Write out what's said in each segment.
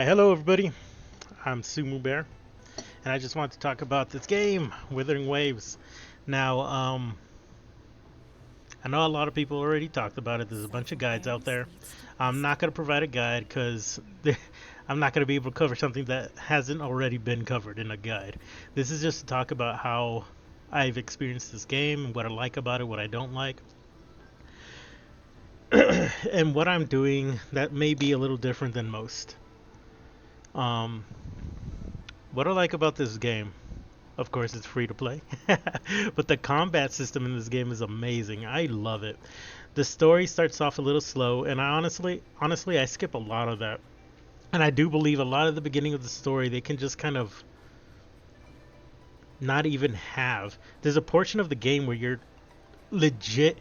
Hello, everybody. I'm Sumu Bear, and I just want to talk about this game, Withering Waves. Now, I know a lot of people already talked about it. There's a bunch of guides out there. I'm not going to provide a guide because I'm not going to be able to cover something that hasn't already been covered in a guide. This is just to talk about how I've experienced this game, what I like about it, what I don't like, and what I'm doing that may be a little different than most. Um, what I like about this game. Of course, it's free to play. But the combat system in this game is amazing. I love it. The story starts off a little slow, and honestly, I skip a lot of that. And I do believe a lot of the beginning of the story they can just kind of not even have. There's a portion of the game where you're legit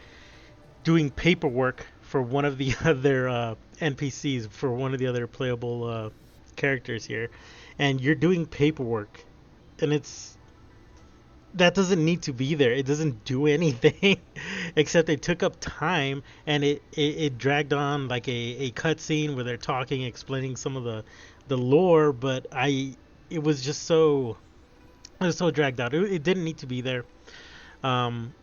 doing paperwork for one of the other NPCs, for one of the other playable characters here, and you're doing paperwork, and it's that doesn't need to be there. It doesn't do anything except it took up time and it dragged on like a cutscene where they're talking, explaining some of the lore, but it was just so it was so dragged out. It didn't need to be there. Um,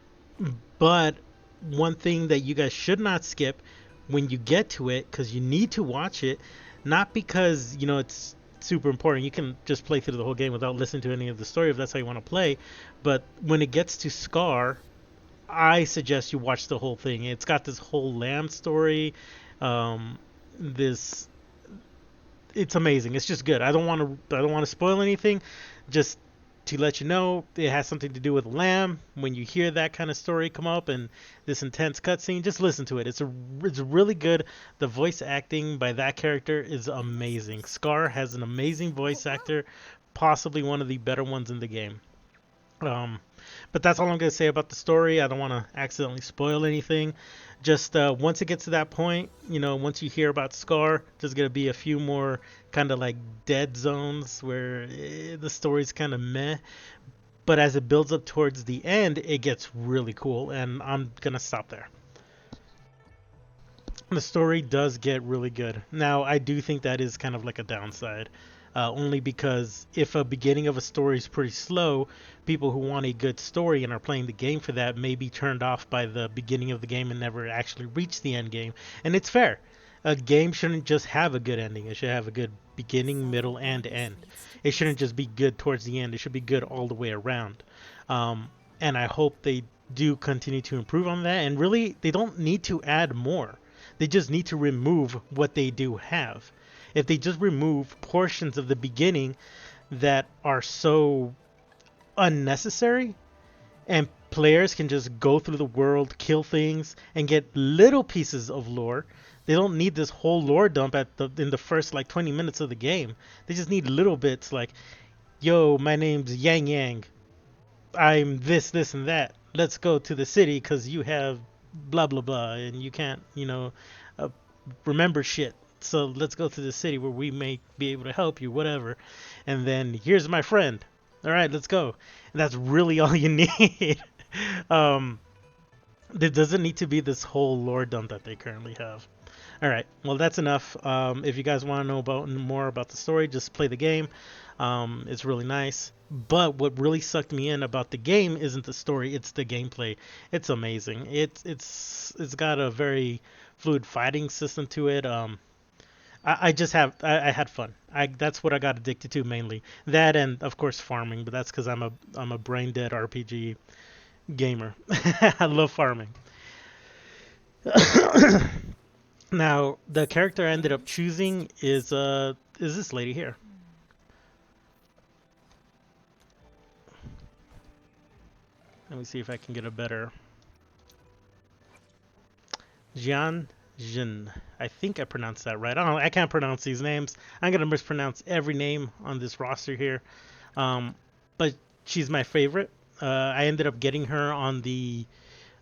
but one thing that you guys should not skip when you get to it, because you need to watch it, not because it's super important. You can just play through the whole game without listening to any of the story if that's how you want to play. But when it gets to Scar, I suggest you watch the whole thing. It's got this whole Lamb story. This it's amazing. It's just good. I don't want to spoil anything. Just to let you know, it has something to do with Lamb. When you hear that kind of story come up and this intense cutscene, just listen to it. It's really good. The voice acting by that character is amazing. Scar has an amazing voice actor, possibly one of the better ones in the game. Um, but that's all I'm going to say about the story. I don't want to accidentally spoil anything. Just once it gets to that point, once you hear about Scar, there's going to be a few more kind of like dead zones where the story's kind of meh. But as it builds up towards the end, it gets really cool, and I'm going to stop there. The story does get really good. Now, I do think that is kind of like a downside, only because if a beginning of a story is pretty slow, people who want a good story and are playing the game for that may be turned off by the beginning of the game and never actually reach the end game. And it's fair. A game shouldn't just have a good ending, it should have a good beginning, middle, and end. It shouldn't just be good towards the end, it should be good all the way around. And I hope they do continue to improve on that. And really, they don't need to add more. They just need to remove what they do have. If they just remove portions of the beginning that are so unnecessary, and players can just go through the world, kill things, and get little pieces of lore. They don't need this whole lore dump in the first like 20 minutes of the game. They just need little bits like, "Yo, my name's Yang Yang. I'm this, and that. Let's go to the city because you have blah blah blah, and you can't, uh, remember shit. So let's go to the city where we may be able to help you, whatever. And then here's my friend. All right, let's go." And that's really all you need. um, there doesn't need to be this whole lore dump that they currently have. All right, well that's enough. If you guys want to know about more about the story, just play the game. It's really nice. But what really sucked me in about the game isn't the story; it's the gameplay. It's amazing. It's got a very fluid fighting system to it. I just I had fun. That's what I got addicted to mainly. That and of course farming, but that's because I'm a brain dead RPG gamer. I love farming. Now, the character I ended up choosing is this lady here. Let me see if I can get a better Jian Jin. I think I pronounced that right. I don't know, I can't pronounce these names. I'm gonna mispronounce every name on this roster here. But she's my favorite. I ended up getting her on the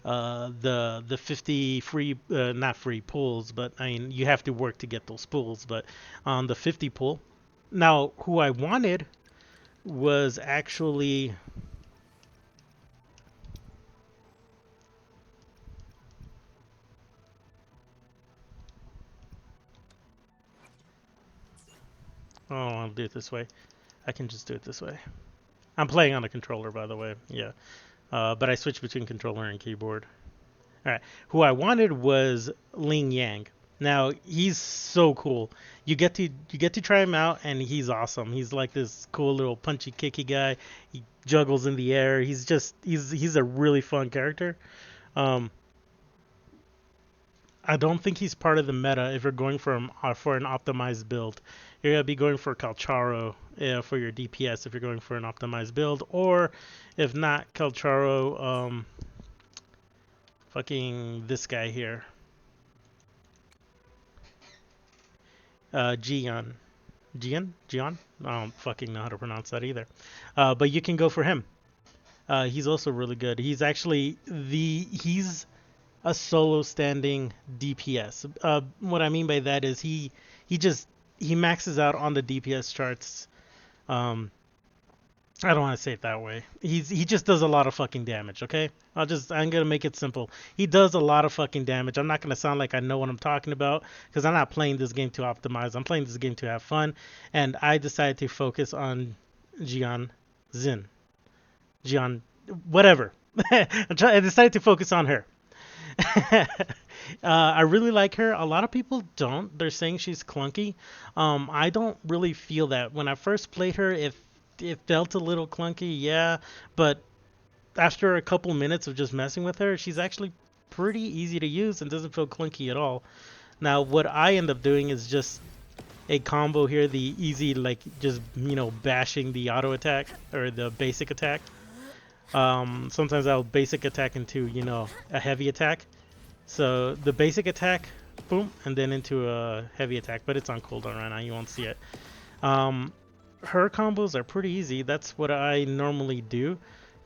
50 free, not free pools, but I mean you have to work to get those pools, but on the 50 pool. Now, who I wanted was actually, Oh, I'll do it this way. I can just do it this way. I'm playing on a controller, by the way. Yeah. But I switched between controller and keyboard. All right. Who I wanted was Ling Yang. Now he's so cool. You get to try him out, and he's awesome. He's like this cool little punchy kicky guy. He juggles in the air. He's a really fun character. Um, I don't think he's part of the meta if you're going for an optimized build. You're gonna be going for Calcharo for your DPS if you're going for an optimized build, or if not Calcharo, fucking this guy here, Gian. Gian? I don't fucking know how to pronounce that either. But you can go for him. He's also really good. He's a solo standing DPS. What I mean by that is he maxes out on the DPS charts. Um, I don't want to say it that way. He just does a lot of fucking damage. Okay, I'm gonna make it simple. He does a lot of fucking damage. I'm not gonna sound like I know what I'm talking about because I'm not playing this game to optimize. I'm playing this game to have fun, and I decided to focus on Jian Zin. Jian, whatever. I decided to focus on her. I really like her. A lot of people don't. They're saying she's clunky. I don't really feel that. When I first played her, it felt a little clunky, yeah. But after a couple minutes of just messing with her, she's actually pretty easy to use and doesn't feel clunky at all. Now, what I end up doing is just a combo here, the easy, like, just, bashing the auto attack or the basic attack. Sometimes I'll basic attack into, a heavy attack. So the basic attack, boom, and then into a heavy attack, but it's on cooldown right now, you won't see it. Her combos are pretty easy. That's what I normally do,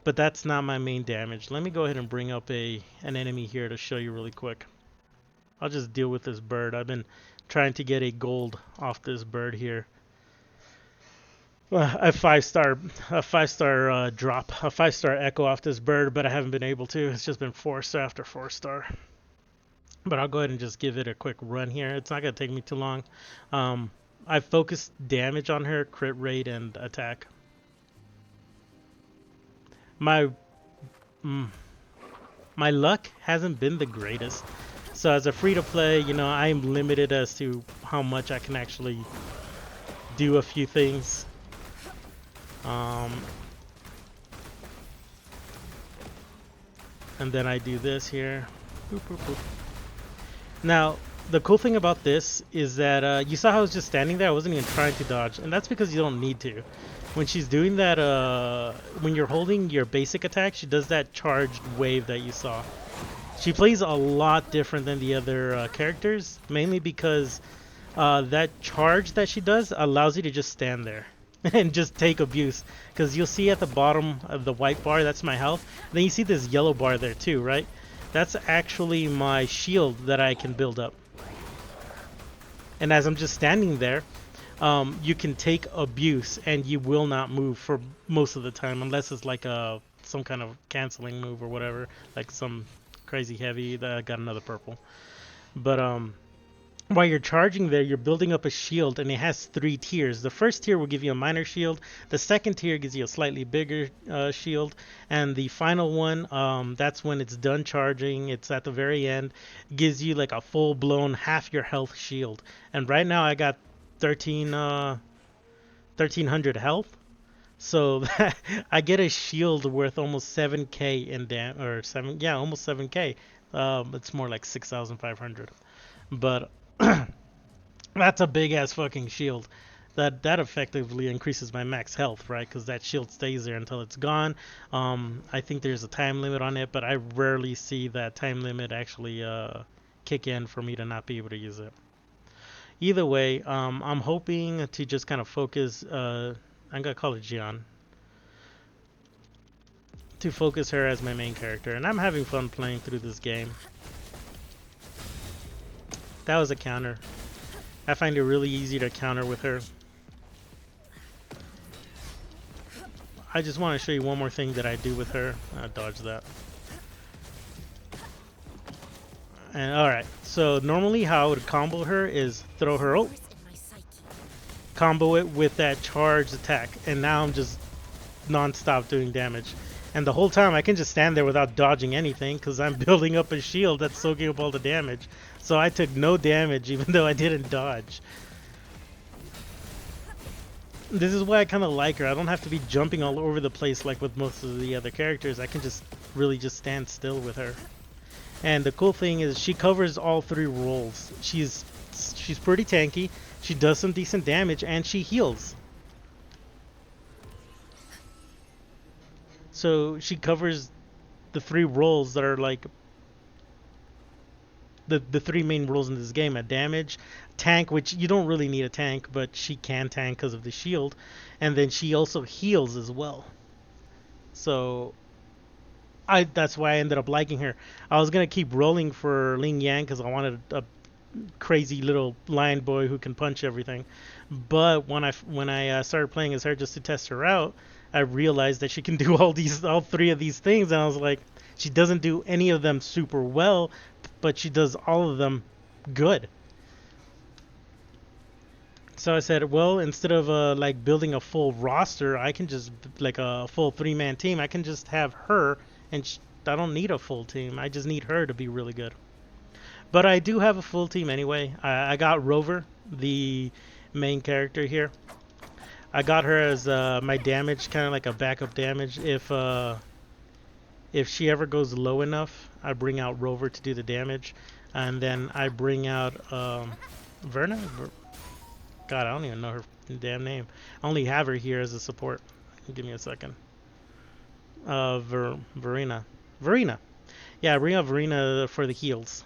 but that's not my main damage. Let me go ahead and bring up an enemy here to show you really quick. I'll just deal with this bird. I've been trying to get a gold off this bird here. A 5-star drop, a 5-star echo off this bird, but I haven't been able to. It's just been 4-star after 4-star. But I'll go ahead and just give it a quick run here. It's not going to take me too long. I focused damage on her, crit rate, and attack. My luck hasn't been the greatest. So as a free-to-play, I'm limited as to how much I can actually do a few things. And then I do this here. Boop, boop, boop. Now, the cool thing about this is that you saw how I was just standing there. I wasn't even trying to dodge, and that's because you don't need to. When she's doing that, when you're holding your basic attack, she does that charged wave that you saw. She plays a lot different than the other characters, mainly because that charge that she does allows you to just stand there and just take abuse. Because you'll see at the bottom of the white bar, that's my health. Then you see this yellow bar there too, right? That's actually my shield that I can build up. And as I'm just standing there, you can take abuse and you will not move for most of the time, unless it's like some kind of canceling move or whatever, like some crazy heavy that got another purple. But while you're charging there, you're building up a shield, and it has 3 tiers. The first tier will give you a minor shield. The second tier gives you a slightly bigger shield, and the final one, that's when it's done charging. It's at the very end, gives you like a full-blown half your health shield. And right now I got 1300 health, so I get a shield worth almost 7k in almost 7k. It's more like 6,500, but that's a big ass fucking shield. That effectively increases my max health, right? Because that shield stays there until it's gone. I think there's a time limit on it, but I rarely see that time limit actually kick in for me to not be able to use it. Either way, I'm hoping to just kind of focus. I'm gonna call it Jian, to focus her as my main character, and I'm having fun playing through this game. That was a counter. I find it really easy to counter with her. I just want to show you one more thing that I do with her. I'll dodge that. And alright, so normally how I would combo her is throw her combo it with that charged attack, and now I'm just non-stop doing damage. And the whole time I can just stand there without dodging anything because I'm building up a shield that's soaking up all the damage. So I took no damage even though I didn't dodge. This is why I kind of like her. I don't have to be jumping all over the place like with most of the other characters. I can just really just stand still with her. And the cool thing is she covers all three roles. She's pretty tanky. She does some decent damage and she heals. So she covers the three roles that are like the three main roles in this game: a damage, tank, which you don't really need a tank, but she can tank because of the shield, and then she also heals as well. So that's why I ended up liking her. I was gonna keep rolling for Ling Yang because I wanted a crazy little lion boy who can punch everything. But when I started playing as her just to test her out, I realized that she can do all three of these things, and I was like, she doesn't do any of them super well, but she does all of them good. So I said, well, instead of like building a full roster, I can just like a full three-man team. I can just have her, and I don't need a full team. I just need her to be really good. But I do have a full team anyway. I got Rover, the main character here. I got her as my damage, kind of like a backup damage. If she ever goes low enough, I bring out Rover to do the damage, and then I bring out Verna. God, I don't even know her damn name. I only have her here as a support. Give me a second. Verena. Yeah, I bring out Verena for the heals.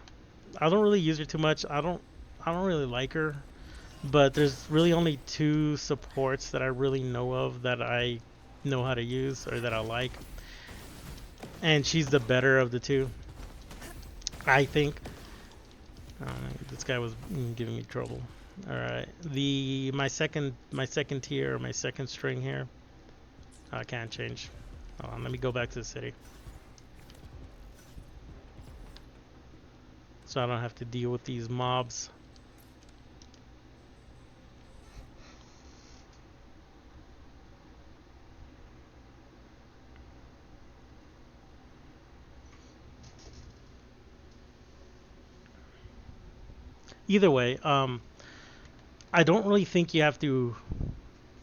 I don't really use her too much. I don't really like her, but there's really only two supports that I really know of that I know how to use or that I like, and she's the better of the two, I think. This guy was giving me trouble. All right, my second tier, my second string here. I can't change. Hold on, let me go back to the city, so I don't have to deal with these mobs. Either way, I don't really think you have to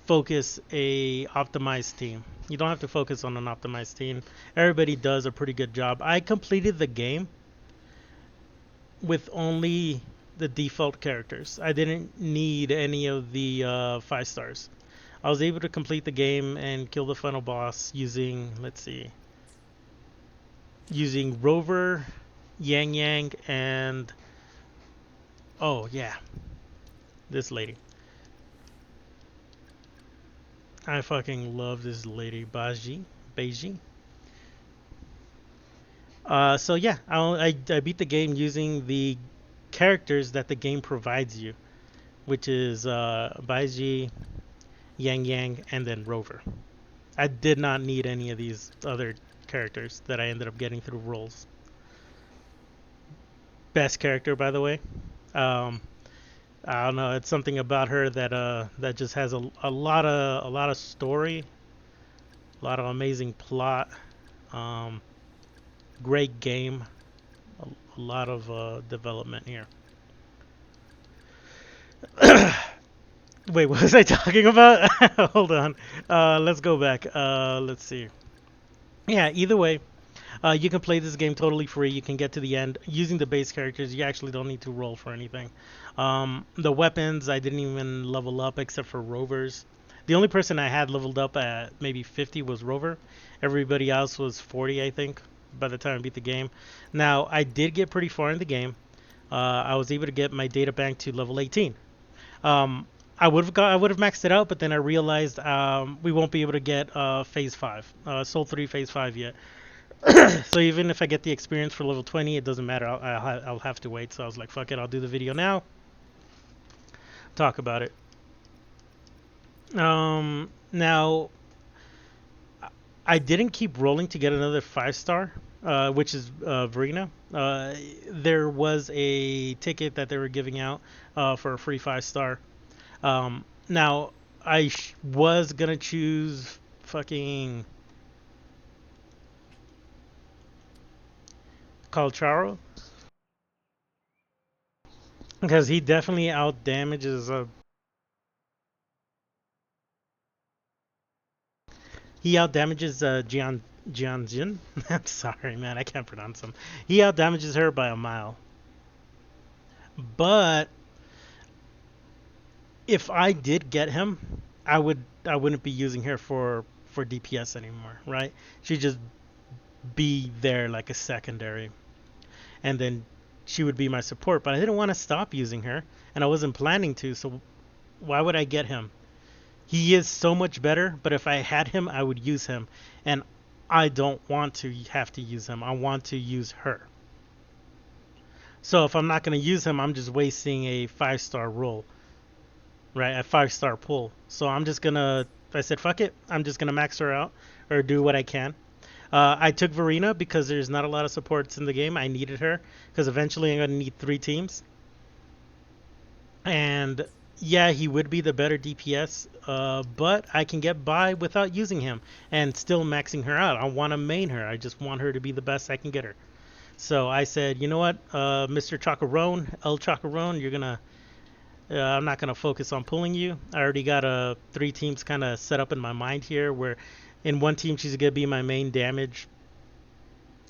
focus a optimized team. You don't have to focus on an optimized team. Everybody does a pretty good job. I completed the game with only the default characters. I didn't need any of the 5 stars. I was able to complete the game and kill the final boss using, let's see, using Rover, Yang Yang, and oh yeah, this lady. I fucking love this lady, Beiji. So yeah, I beat the game using the characters that the game provides you, which is Baiji, Yang Yang, and then Rover. I did not need any of these other characters that I ended up getting through rolls. Best character, by the way. I don't know. It's something about her that just has a lot of story, a lot of amazing plot, great game, a lot of development here. Wait, what was I talking about? Hold on. Let's go back. Let's see. Yeah, either way, you can play this game totally free. You can get to the end using the base characters. You actually don't need to roll for anything. The weapons, I didn't even level up except for Rovers. The only person I had leveled up at maybe 50 was Rover. Everybody else was 40, I think, by the time I beat the game. Now, I did get pretty far in the game. I was able to get my data bank to level 18. I would have maxed it out, but then I realized we won't be able to get phase 5, Soul 3 phase 5 yet. So even if I get the experience for level 20, it doesn't matter. I'll have to wait. So I was like, fuck it, I'll do the video now. Talk about it. Now, I didn't keep rolling to get another 5-star, which is Verena. There was a ticket that they were giving out for a free 5-star. Now, was gonna choose fucking Calcharo because he definitely out damages. He out damages Jianjin. I'm sorry, man, I can't pronounce him. He out damages her by a mile. But if I did get him, I wouldn't be using her for DPS anymore, right? She'd just be there like a secondary, and then she would be my support. But I didn't want to stop using her, and I wasn't planning to. So why would I get him? He is so much better, but if I had him, I would use him, and I don't want to have to use him. I want to use her. So if I'm not going to use him, I'm just wasting a 5-star roll, right? A 5-star pull. So I'm just gonna. I said, fuck it. I'm just gonna max her out or do what I can. I took Verena because there's not a lot of supports in the game. I needed her because eventually I'm gonna need 3 teams. And yeah, he would be the better DPS, but I can get by without using him and still maxing her out. I want to main her. I just want her to be the best I can get her. So I said, you know what, Mr. Chacarone, El Chacarone, you're gonna. I'm not gonna focus on pulling you. I already got 3 teams kind of set up in my mind here. Where in one team she's gonna be my main damage,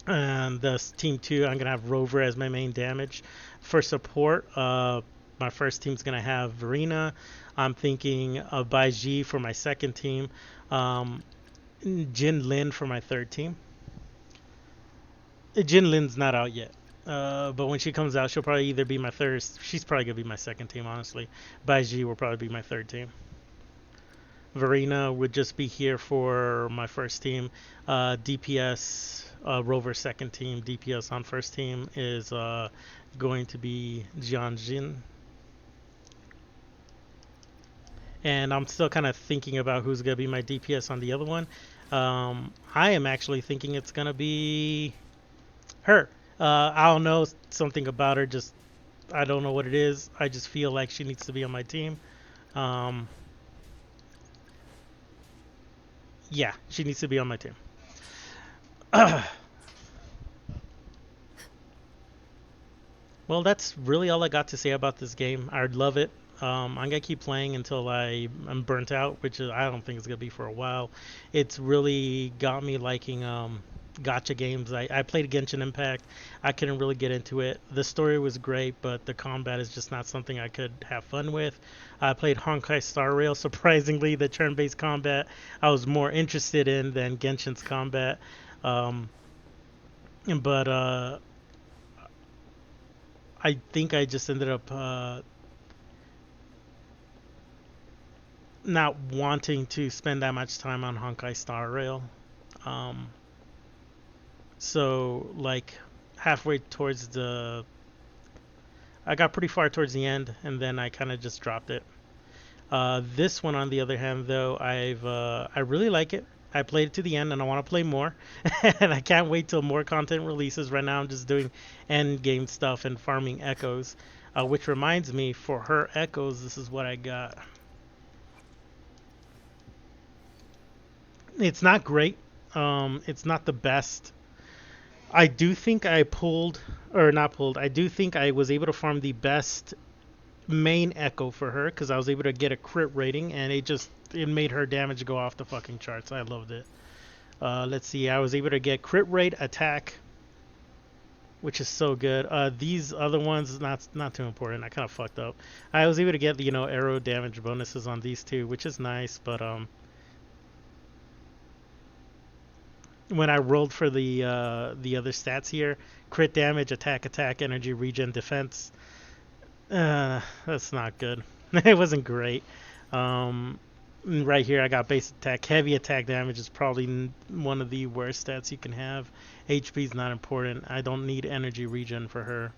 and the team 2 I'm gonna have Rover as my main damage. For support, my first team's gonna have Verena. I'm thinking of Bai Ji for my second team. Jin Lin for my third team. Jin Lin's not out yet. But when she comes out, she'll probably either be my third. She's probably gonna be my second team, honestly. Bai Ji will probably be my third team. Verena would just be here for my first team. DPS Rover second team. DPS on first team is going to be Jianjin. And I'm still kind of thinking about who's gonna be my DPS on the other one. I am actually thinking it's gonna be her. I don't know something about her. Just I don't know what it is. I just feel like she needs to be on my team. Yeah, she needs to be on my team. Well, that's really all I got to say about this game. I'd love it. I'm gonna keep playing until I'm burnt out, which I don't think it's gonna be for a while. It's really got me liking Gacha games. I played Genshin Impact. I couldn't really get into it. The story was great, but the combat is just not something I could have fun with. I played Honkai Star Rail. Surprisingly, the turn-based combat I was more interested in than Genshin's combat. Um, but I think I just ended up not wanting to spend that much time on Honkai Star Rail. Um, so like halfway towards I got pretty far towards the end, and then I kind of just dropped it. This one, on the other hand, though, I really like it. I played it to the end, and I want to play more. And I can't wait till more content releases. Right now, I'm just doing end game stuff and farming echoes. Which reminds me, for her echoes, this is what I got. It's not great. It's not the best. I do think I pulled, or not pulled. I do think I was able to farm the best main echo for her because I was able to get a crit rating, and it made her damage go off the fucking charts. I loved it. Let's see. I was able to get crit rate, attack, which is so good. These other ones not too important. I kind of fucked up. I was able to get arrow damage bonuses on these two, which is nice, but when I rolled for the other stats here, crit damage, attack, energy, regen, defense. That's not good. It wasn't great. Right here, I got base attack. Heavy attack damage is probably one of the worst stats you can have. HP is not important. I don't need energy regen for her.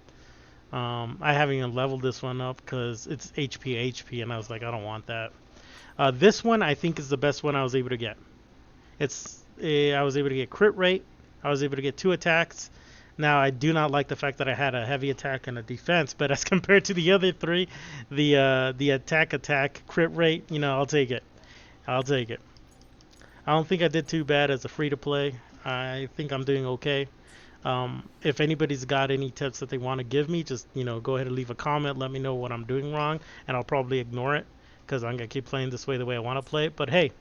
I haven't even leveled this one up because it's HP, and I was like, I don't want that. This one I think is the best one I was able to get. I was able to get crit rate. I was able to get 2 attacks. Now, I do not like the fact that I had a heavy attack and a defense, but as compared to the other three, the attack crit rate, I'll take it. I'll take it. I don't think I did too bad as a free to play. I think I'm doing okay. If anybody's got any tips that they want to give me, just go ahead and leave a comment. Let me know what I'm doing wrong, and I'll probably ignore it because I'm gonna keep playing this way the way I want to play it. But hey,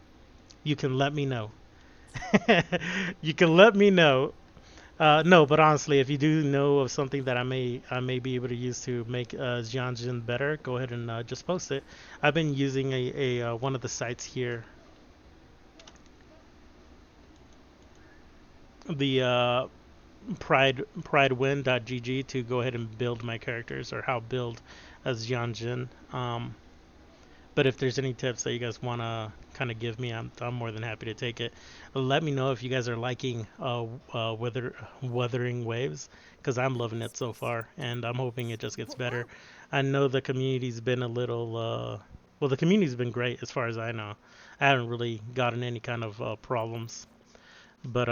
you can let me know. You can let me know. No, but honestly, if you do know of something that I may be able to use to make Jianjin better, go ahead and just post it. I've been using a one of the sites here, the pridewin.gg, to go ahead and build my characters, or how build as Jianjin. But if there's any tips that you guys want to kind of give me, I'm more than happy to take it. Let me know if you guys are liking Wuthering Waves, because I'm loving it so far, and I'm hoping it just gets better. I know the community's been a little, well, the community's been great as far as I know. I haven't really gotten any kind of problems, but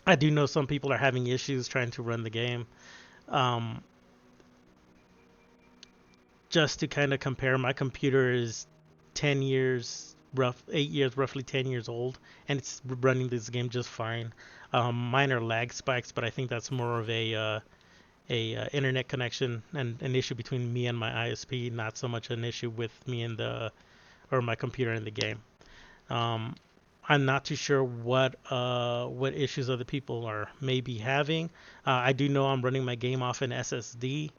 I do know some people are having issues trying to run the game. Um, just to kind of compare, my computer is 10 years, 8 years, roughly 10 years old, and it's running this game just fine. Mine are lag spikes, but I think that's more of a internet connection and an issue between me and my ISP, not so much an issue with me and my computer in the game. Um, I'm not too sure what issues other people are maybe having. I do know I'm running my game off an SSD.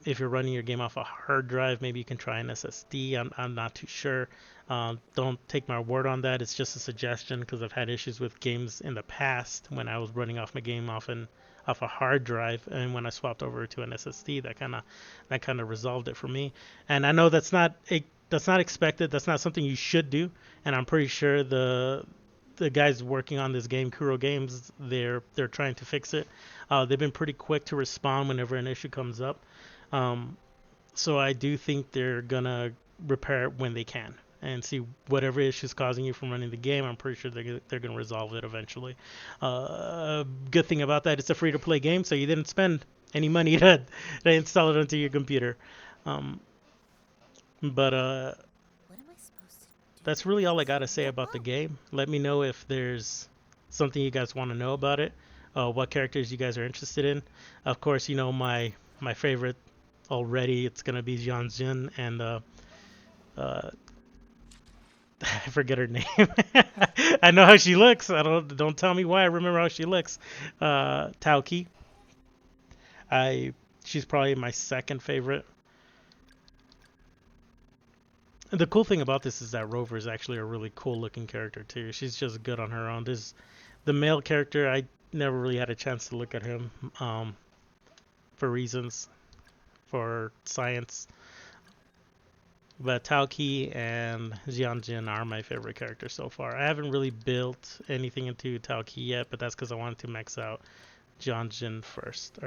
If you're running your game off a hard drive, maybe you can try an SSD. I'm not too sure. Don't take my word on that. It's just a suggestion because I've had issues with games in the past when I was running off my game off a hard drive, and when I swapped over to an SSD, that kind of resolved it for me. And I know that's not expected. That's not something you should do. And I'm pretty sure the guys working on this game, Kuro Games, they're trying to fix it. They've been pretty quick to respond whenever an issue comes up. Um, so I do think they're gonna repair it when they can, and see whatever issues causing you from running the game. I'm pretty sure they're gonna resolve it eventually. Good thing about that, it's a free to play game, so you didn't spend any money to install it onto your computer. Um, but that's really all I gotta say about the game. Let me know if there's something you guys want to know about it. What characters you guys are interested in. Of course, my favorite already. It's gonna be Jianjin and I forget her name. I know how she looks. Don't tell me why I remember how she looks. Taoki. I She's probably my second favorite. The cool thing about this is that Rover is actually a really cool looking character too. She's just good on her own. There's the male character. I never really had a chance to look at him for reasons, for science. But Taoki and Jianjin are my favorite characters so far. I haven't really built anything into Taoki yet, but that's because I wanted to max out Jianjin first.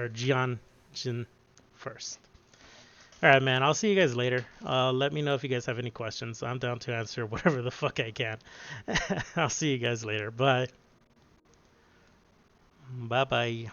Alright, man, I'll see you guys later. Let me know if you guys have any questions. I'm down to answer whatever the fuck I can. I'll see you guys later. Bye. Bye-bye.